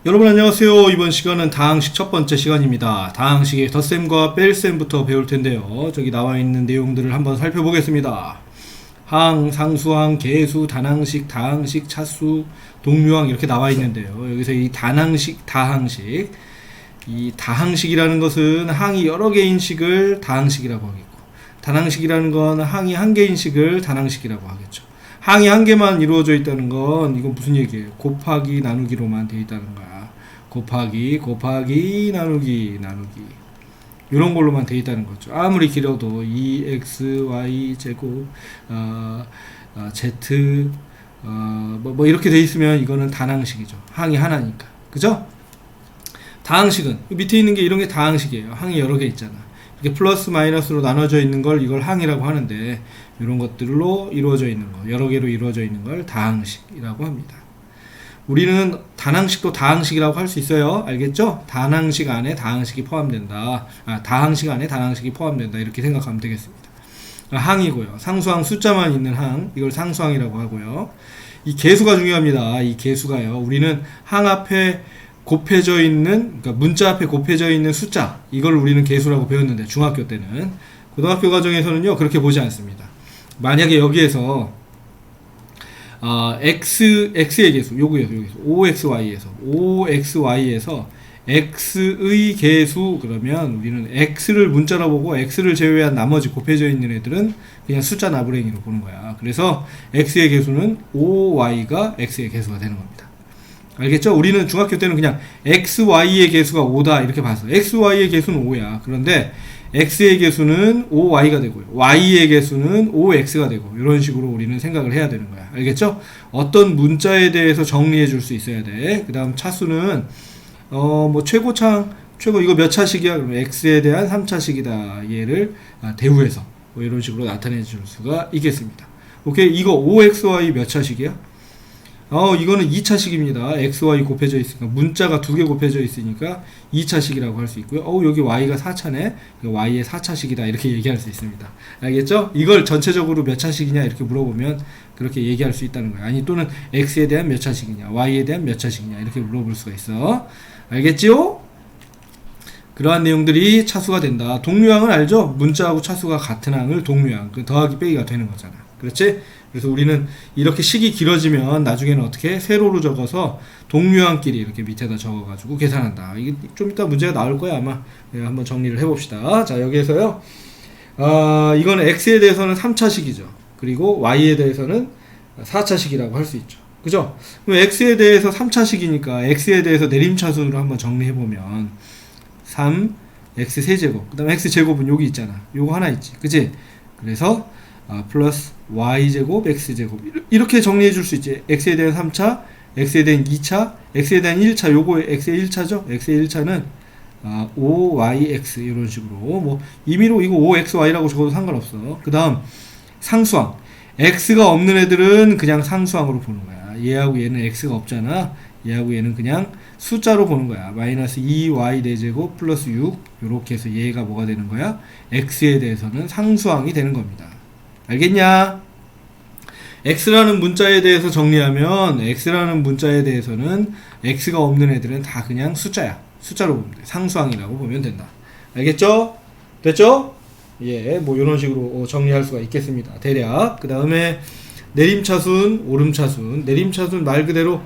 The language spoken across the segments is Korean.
여러분 안녕하세요. 이번 시간은 다항식 첫 번째 시간입니다. 다항식의 덧셈과 뺄셈부터 배울 텐데요. 저기 나와 있는 내용들을 한번 살펴보겠습니다. 항, 상수항, 계수, 단항식, 다항식, 차수, 동류항 이렇게 나와 있는데요. 여기서 이 다항식, 이 다항식이라는 것은 항이 여러 개인 식을 다항식이라고 하겠고, 단항식이라는 건 항이 한 개인 식을 단항식이라고 하겠죠. 항이 한 개만 이루어져 있다는 건 이건 무슨 얘기예요? 곱하기 나누기로만 되어 있다는 거야. 곱하기 나누기 이런 걸로만 되어 있다는 거죠. 아무리 길어도 2xy 제곱 z 뭐 이렇게 되어 있으면 이거는 단항식이죠. 항이 하나니까. 그죠? 다항식은 밑에 있는 게 이런 게 다항식이에요. 항이 여러 개 있잖아. 이게 플러스 마이너스로 나눠져 있는 걸 이걸 항이라고 하는데, 이런 것들로 이루어져 있는 거, 여러 개로 이루어져 있는 걸 다항식이라고 합니다. 우리는 단항식도 다항식이라고 할 수 있어요. 알겠죠? 단항식 안에 다항식이 포함된다. 다항식 안에 단항식이 포함된다. 이렇게 생각하면 되겠습니다. 항이고요. 상수항 숫자만 있는 항, 이걸 상수항이라고 하고요. 이 계수가 중요합니다. 이 계수가요. 우리는 항 앞에 곱해져 있는, 그러니까 문자 앞에 곱해져 있는 숫자, 이걸 우리는 계수라고 배웠는데, 중학교 때는. 고등학교 과정에서는요 그렇게 보지 않습니다. 만약에 여기에서 x의 계수, 여기에서 oxy에서 x의 계수, 그러면 우리는 x를 문자로 보고 x를 제외한 나머지 곱해져 있는 애들은 그냥 숫자 나부랭이로 보는 거야. 그래서 x의 계수는 oy가 x의 계수가 되는 겁니다. 알겠죠? 우리는 중학교 때는 그냥 xy의 계수가 5다 이렇게 봤어. xy의 계수는 5야. 그런데 x의 계수는 5y가 되고요, y의 계수는 5x가 되고, 이런 식으로 우리는 생각을 해야 되는 거야. 알겠죠? 어떤 문자에 대해서 정리해 줄 수 있어야 돼. 그 다음 차수는 뭐 최고 이거 몇 차식이야? 그러면 x에 대한 3차식이다. 얘를 대우해서 뭐 이런 식으로 나타내 줄 수가 있겠습니다. 오케이? 이거 5xy 몇 차식이야? 이거는 2차식입니다. xy 곱해져 있으니까, 문자가 두 개 곱해져 있으니까 2차식이라고 할 수 있고요. 여기 y가 4차네. y의 4차식이다. 이렇게 얘기할 수 있습니다. 알겠죠? 이걸 전체적으로 몇 차식이냐 이렇게 물어보면 그렇게 얘기할 수 있다는 거예요. 아니, 또는 x에 대한 몇 차식이냐, y에 대한 몇 차식이냐 이렇게 물어볼 수가 있어. 알겠지요? 그러한 내용들이 차수가 된다. 동류항은 알죠? 문자하고 차수가 같은 항을 동류항, 더하기 빼기가 되는 거잖아. 그렇지? 그래서 우리는 이렇게 식이 길어지면 나중에는 어떻게 세로로 적어서 동류항끼리 이렇게 밑에다 적어가지고 계산한다. 이게 좀 이따 문제가 나올 거야 아마. 한번 정리를 해봅시다. 자, 여기에서요. 이거는 x에 대해서는 3차식이죠. 그리고 y에 대해서는 4차식이라고 할 수 있죠. 그죠? 그럼 x에 대해서 3차식이니까 x에 대해서 내림차순으로 한번 정리해보면 3 x 세제곱, 그 다음에 x 제곱은 여기 있잖아. 요거 하나 있지. 그치? 그래서 플러스 y제곱 x제곱 이렇게 정리해 줄 수 있지. x에 대한 3차, x에 대한 2차, x에 대한 1차, 요거 x의 1차죠. x의 1차는 5yx 이런 식으로, 뭐 임의로 이거 5xy라고 적어도 상관없어. 그 다음 상수항, x가 없는 애들은 그냥 상수항으로 보는 거야. 얘하고 얘는 x가 없잖아. 얘하고 얘는 그냥 숫자로 보는 거야. 마이너스 2y 4제곱 플러스 6, 요렇게 해서 얘가 뭐가 되는 거야? x에 대해서는 상수항이 되는 겁니다. 알겠냐? x라는 문자에 대해서 정리하면, x라는 문자에 대해서는 x가 없는 애들은 다 그냥 숫자야. 숫자로 보면 돼. 상수항이라고 보면 된다. 알겠죠? 됐죠? 예, 뭐 이런 식으로 정리할 수가 있겠습니다. 대략. 그 다음에 내림차순, 오름차순. 내림차순 말 그대로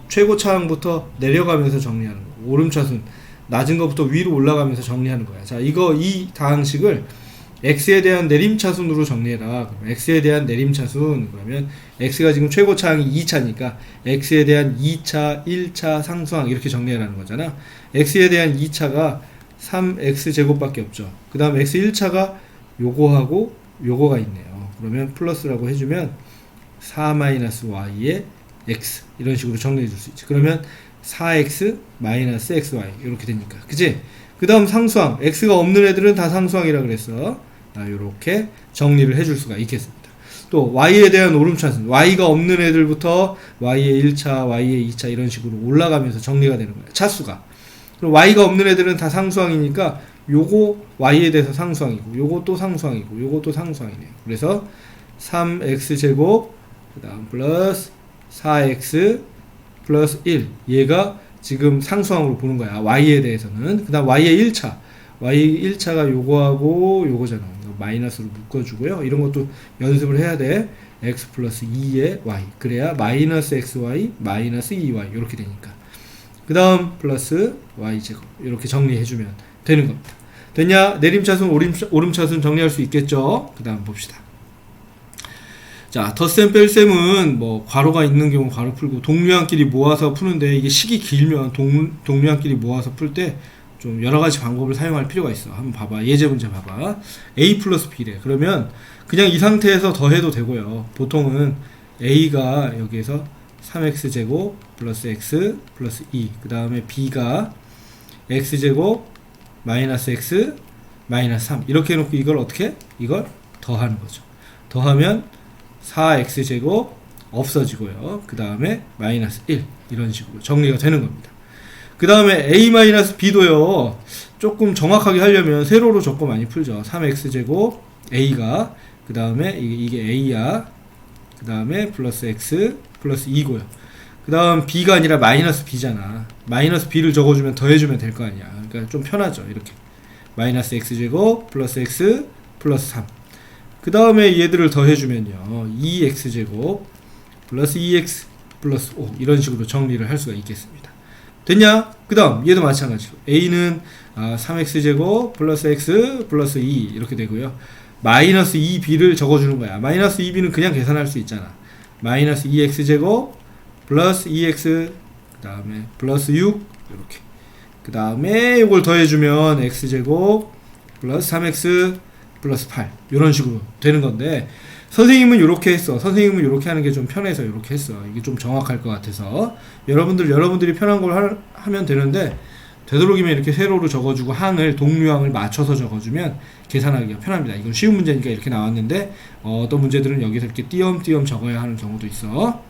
최고차항부터 내려가면서 정리하는 거. 오름차순 낮은 것부터 위로 올라가면서 정리하는 거야. 자, 이 다항식을 x에 대한 내림차순으로 정리해라. 그럼 x에 대한 내림차순, 그러면 x가 지금 최고차항이 2차니까 x에 대한 2차, 1차 상수항 이렇게 정리하라는 거잖아. x에 대한 2차가 3x제곱밖에 없죠. 그 다음 x 1차가 요거하고 요거가 있네요. 그러면 플러스라고 해주면 4-y의 x 이런 식으로 정리해 줄 수 있지. 그러면 4x 마이너스 xy 이렇게 되니까, 그치? 그 다음 상수항, x가 없는 애들은 다 상수항이라 그랬어. 이렇게 정리를 해줄 수가 있겠습니다. 또 y에 대한 오름차순, y가 없는 애들부터 y의 1차, y의 2차 이런 식으로 올라가면서 정리가 되는 거예요. 차수가. 그럼 y가 없는 애들은 다 상수항이니까 요거 y에 대해서 상수항이고, 요거 또 상수항이고, 요거 또 상수항이네요. 그래서 3x제곱 그 다음 플러스 4x 플러스 1, 얘가 지금 상수항으로 보는 거야. y에 대해서는. 그 다음 y의 1차. y 1차가 요거하고 요거잖아. 마이너스로 묶어주고요. 이런 것도 연습을 해야 돼. x 플러스 2의 y. 그래야 마이너스 xy 마이너스 2y 이렇게 되니까. 그 다음 플러스 y제곱 이렇게 정리해주면 되는 겁니다. 됐냐? 내림차순 오름차순 정리할 수 있겠죠? 그 다음 봅시다. 자, 덧셈 뺄셈은 뭐 괄호가 있는 경우 괄호 풀고 동류항끼리 모아서 푸는데 이게 식이 길면 동류항끼리 모아서 풀 때 좀 여러 가지 방법을 사용할 필요가 있어. 한번 봐봐. 예제 문제 봐봐. a 플러스 b래. 그러면 그냥 이 상태에서 더해도 되고요. 보통은 a가 여기에서 3x제곱 플러스 x 플러스 2. 그 다음에 b가 x제곱 마이너스 x 마이너스 3. 이렇게 해놓고 이걸 어떻게? 이걸 더하는 거죠. 더하면 4x제곱 없어지고요. 그 다음에 마이너스 1. 이런 식으로 정리가 되는 겁니다. 그 다음에 a-b도요. 조금 정확하게 하려면 세로로 적고 많이 풀죠. 3x제곱 a가 그 다음에 이게 a야. 그 다음에 플러스 x 플러스 2고요. 그 다음 b가 아니라 마이너스 b잖아. 마이너스 b를 적어주면 더해주면 될 거 아니야. 그러니까 좀 편하죠. 이렇게 마이너스 x제곱 플러스 x 플러스 3. 그 다음에 얘들을 더해주면요 2x제곱 플러스 2x 플러스 5 이런 식으로 정리를 할 수가 있겠습니다. 됐냐? 그 다음 얘도 마찬가지로 a는 3x제곱 플러스 x 플러스 2 이렇게 되고요. 마이너스 2b를 적어주는 거야. 마이너스 2b는 그냥 계산할 수 있잖아. 마이너스 2x제곱 플러스 2x 그 다음에 플러스 6 이렇게 그 다음에 이걸 더해주면 x제곱 플러스 3x 플러스 8 이런 식으로 되는 건데 선생님은 이렇게 했어. 선생님은 이렇게 하는 게 좀 편해서 이렇게 했어. 이게 좀 정확할 것 같아서 여러분들이 편한 걸 하면 되는데 되도록이면 이렇게 세로로 적어주고 항을 동류항을 맞춰서 적어주면 계산하기가 편합니다. 이건 쉬운 문제니까 이렇게 나왔는데 어떤 문제들은 여기서 이렇게 띄엄띄엄 적어야 하는 경우도 있어.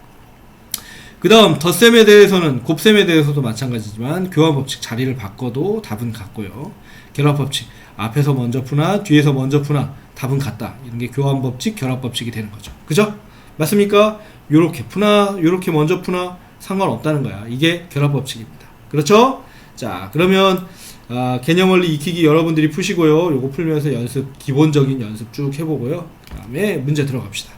그 다음 덧셈에 대해서는 곱셈에 대해서도 마찬가지지만 교환법칙 자리를 바꿔도 답은 같고요. 결합법칙 앞에서 먼저 푸나 뒤에서 먼저 푸나 답은 같다. 이런 게 교환법칙 결합법칙이 되는 거죠. 그죠? 맞습니까? 요렇게 푸나 요렇게 먼저 푸나 상관없다는 거야. 이게 결합법칙입니다. 그렇죠? 자, 그러면 개념원리 익히기 여러분들이 푸시고요. 요거 풀면서 기본적인 연습 쭉 해보고요. 그 다음에 문제 들어갑시다.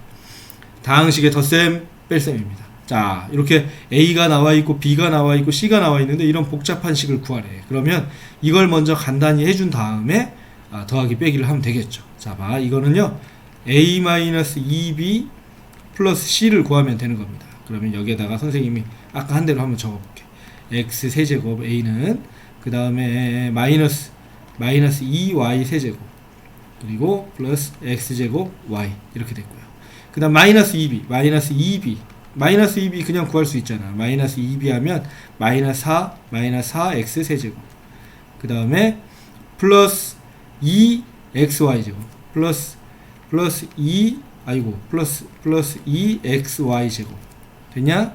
다항식의 덧셈 뺄셈입니다. 자, 이렇게 A가 나와 있고 B가 나와 있고 C가 나와 있는데 이런 복잡한 식을 구하래. 그러면 이걸 먼저 간단히 해준 다음에 더하기 빼기를 하면 되겠죠. 자, 봐. 이거는요. A-2B 플러스 C를 구하면 되는 겁니다. 그러면 여기에다가 선생님이 아까 한 대로 한번 적어볼게. X 세제곱 A는 그 다음에 마이너스 2Y 세제곱 그리고 플러스 X제곱 Y 이렇게 됐고요. 그 다음 마이너스 2B 마이너스 2B 그냥 구할 수 있잖아. 마이너스 2B 하면 마이너스 4X 세제곱 그 다음에 플러스 2XY제곱 플러스 2XY제곱 됐냐?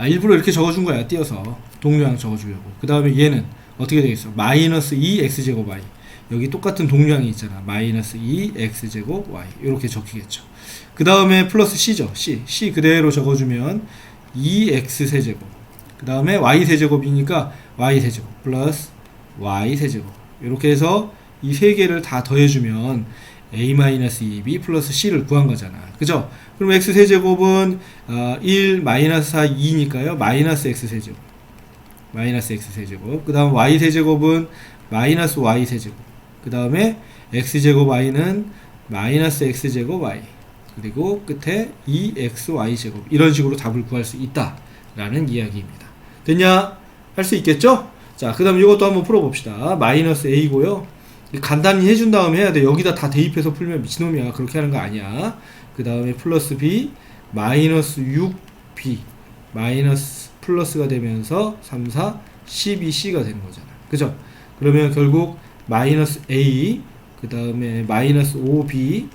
일부러 이렇게 적어준 거야. 띄어서 동류항 적어주려고. 그 다음에 얘는 어떻게 되겠어? 마이너스 2x제곱 y. 여기 똑같은 동류항이 있잖아. 마이너스 2x제곱 y. 이렇게 적히겠죠. 그 다음에 플러스 c죠. c 그대로 적어주면 2x세제곱. 그 다음에 y세제곱이니까 y세제곱 플러스 y세제곱. 이렇게 해서 이 세 개를 다 더해주면 a-2b 플러스 c를 구한 거잖아. 그죠? 그럼 x세제곱은 1 마이너스 4 2니까요. 마이너스 x세제곱 그 다음 y세제곱은 마이너스 y세제곱 그 다음에 x제곱 y는 마이너스 x제곱 y 그리고 끝에 2xy제곱 이런 식으로 답을 구할 수 있다 라는 이야기입니다. 됐냐? 할 수 있겠죠? 자, 그 다음 이것도 한번 풀어봅시다. 마이너스 a고요. 간단히 해준 다음에 해야 돼. 여기다 다 대입해서 풀면 미친놈이야. 그렇게 하는 거 아니야. 그 다음에 플러스 b 마이너스 6b 마이너스 플러스가 되면서 3, 4, 12c가 되는 거잖아. 그죠? 그러면 결국 마이너스 a 그 다음에 마이너스 5b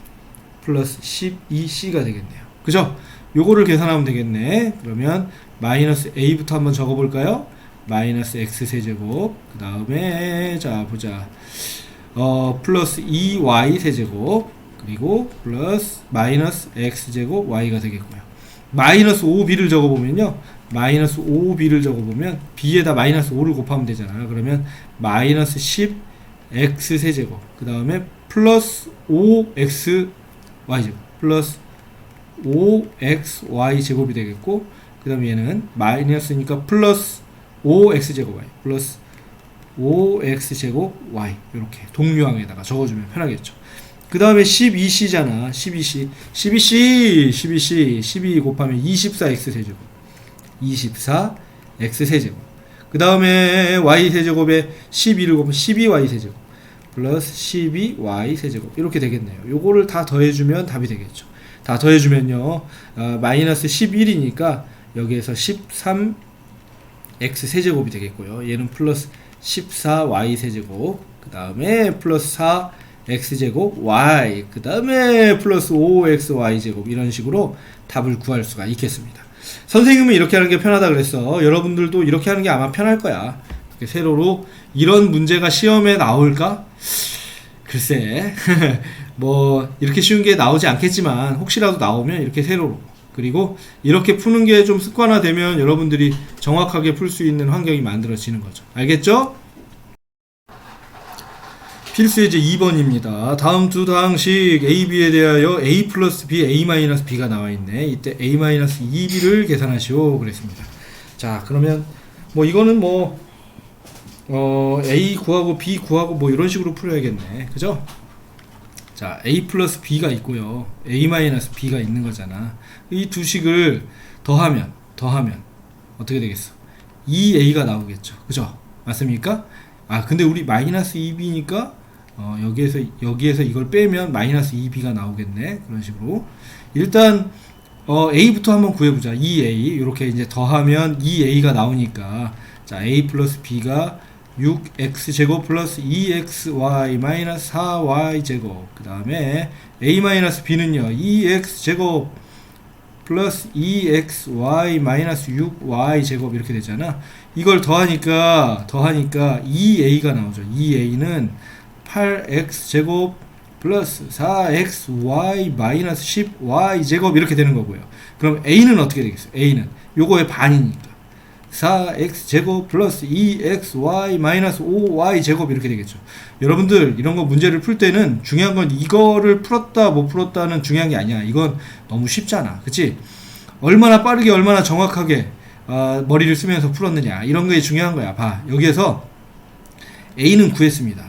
플러스 12c가 되겠네요. 그죠? 요거를 계산하면 되겠네. 그러면 마이너스 a부터 한번 적어볼까요? 마이너스 x세제곱 그 다음에 자 보자 플러스 2y 세제곱 그리고 플러스 마이너스 x제곱 y가 되겠고요. 마이너스 5b를 적어보면요 마이너스 5b를 적어보면 b에다 마이너스 5를 곱하면 되잖아. 그러면 마이너스 10 x 세제곱 그 다음에 플러스 5x y제곱 플러스 5xy 제곱이 되겠고, 그 다음에 얘는 마이너스니까 플러스 5x제곱 y 플러스 5x제곱 y 이렇게 동류항에다가 적어주면 편하겠죠. 그 다음에 12c잖아. 12 곱하면 24x 세제곱 24x 세제곱 그 다음에 y 세제곱에 12를 곱하면 12y 세제곱 플러스 12y 세제곱 이렇게 되겠네요. 요거를 다 더해주면 답이 되겠죠. 다 더해주면요, 마이너스 11이니까 여기에서 13x 세제곱이 되겠고요. 얘는 플러스 14y 세제곱 그 다음에 플러스 4x제곱 y 그 다음에 플러스 5xy 제곱 이런 식으로 답을 구할 수가 있겠습니다. 선생님은 이렇게 하는 게 편하다 그랬어. 여러분들도 이렇게 하는 게 아마 편할 거야. 세로로 이런 문제가 시험에 나올까? 글쎄 뭐 이렇게 쉬운 게 나오지 않겠지만 혹시라도 나오면 이렇게 세로로, 그리고 이렇게 푸는 게 좀 습관화되면 여러분들이 정확하게 풀 수 있는 환경이 만들어지는 거죠. 알겠죠? 필수예제 2번입니다. 다음 두 항식 A, B에 대하여 A 플러스 B, A 마이너스 B가 나와있네. 이때 A 마이너스 2B를 계산하시오 그랬습니다. 자, 그러면 뭐 이거는 뭐 A 구하고 B 구하고 뭐 이런 식으로 풀어야겠네. 그죠? 자, A 플러스 B가 있고요, A 마이너스 B가 있는 거잖아. 이 두 식을 더하면 어떻게 되겠어? 2A가 나오겠죠. 그죠? 맞습니까? 아, 근데 우리 마이너스 2B니까 여기에서 이걸 빼면 마이너스 2B가 나오겠네. 그런 식으로 일단 A부터 한번 구해보자. 2A 이렇게 이제 더하면 2A가 나오니까, 자, A 플러스 B가 6x제곱 플러스 2xy 마이너스 4y제곱 그 다음에 A 마이너스 B는요 2x제곱 플러스 2xy 마이너스 6y제곱 이렇게 되잖아. 이걸 더하니까 2a가 나오죠. 2a는 8x제곱 플러스 4xy 마이너스 10y제곱 이렇게 되는 거고요. 그럼 a는 어떻게 되겠어요? a는 요거의 반이니까 4x제곱 플러스 2xy 마이너스 5y제곱 이렇게 되겠죠. 여러분들 이런 거 문제를 풀 때는 중요한 건 이거를 풀었다 못 풀었다는 중요한 게 아니야. 이건 너무 쉽잖아. 그치? 얼마나 빠르게 얼마나 정확하게 머리를 쓰면서 풀었느냐 이런 게 중요한 거야. 봐, 여기에서 A는 구했습니다.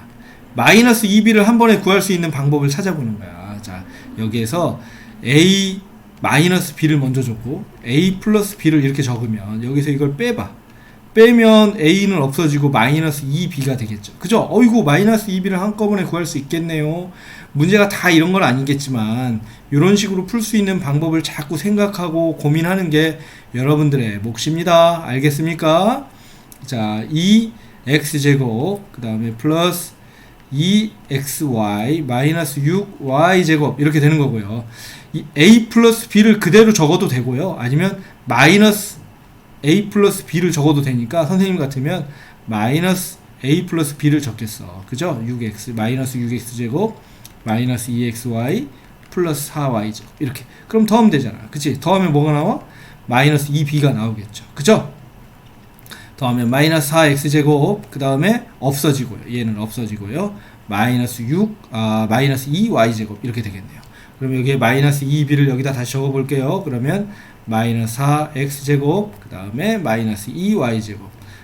마이너스 2B를 한 번에 구할 수 있는 방법을 찾아보는 거야. 자, 여기에서 A 마이너스 B를 먼저 줬고 A 플러스 B를 이렇게 적으면 여기서 이걸 빼면 A는 없어지고 마이너스 2B가 되겠죠. 그죠? 어이구, 마이너스 2B를 한꺼번에 구할 수 있겠네요. 문제가 다 이런 건 아니겠지만 이런 식으로 풀 수 있는 방법을 자꾸 생각하고 고민하는 게 여러분들의 몫입니다. 알겠습니까? 자, 2x제곱 그 다음에 플러스 2xy 마이너스 6y제곱 이렇게 되는 거고요. 이 a 플러스 b를 그대로 적어도 되고요, 아니면 마이너스 a 플러스 b를 적어도 되니까 선생님 같으면 마이너스 a 플러스 b를 적겠어. 그죠? 6x 마이너스 6x제곱 마이너스 2xy 플러스 4y제곱 이렇게. 그럼 더하면 되잖아. 그치? 더하면 뭐가 나와? 마이너스 2b가 나오겠죠. 그죠? 더하면 마이너스 4x제곱 그 다음에 없어지고요, 얘는 없어지고요, 마이너스 2y제곱 이렇게 되겠네요. 그럼 여기에 마이너스 2b를 여기다 다시 적어 볼게요. 그러면 마이너스 4x제곱 그 다음에 마이너스 2y제곱.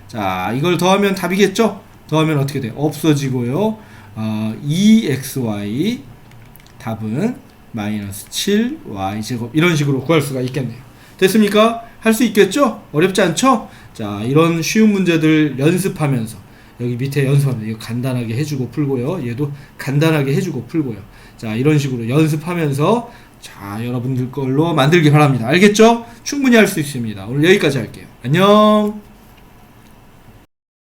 자, 이걸 더하면 답이겠죠? 더하면 어떻게 돼요? 없어지고요, 2xy 답은 마이너스 7y제곱 이런 식으로 구할 수가 있겠네요. 됐습니까? 할 수 있겠죠? 어렵지 않죠? 자, 이런 쉬운 문제들 연습하면서 여기 밑에 연습하면 이거 간단하게 해주고 풀고요, 얘도 간단하게 해주고 풀고요. 자, 이런 식으로 연습하면서 자, 여러분들 걸로 만들기 바랍니다. 알겠죠? 충분히 할 수 있습니다. 오늘 여기까지 할게요. 안녕.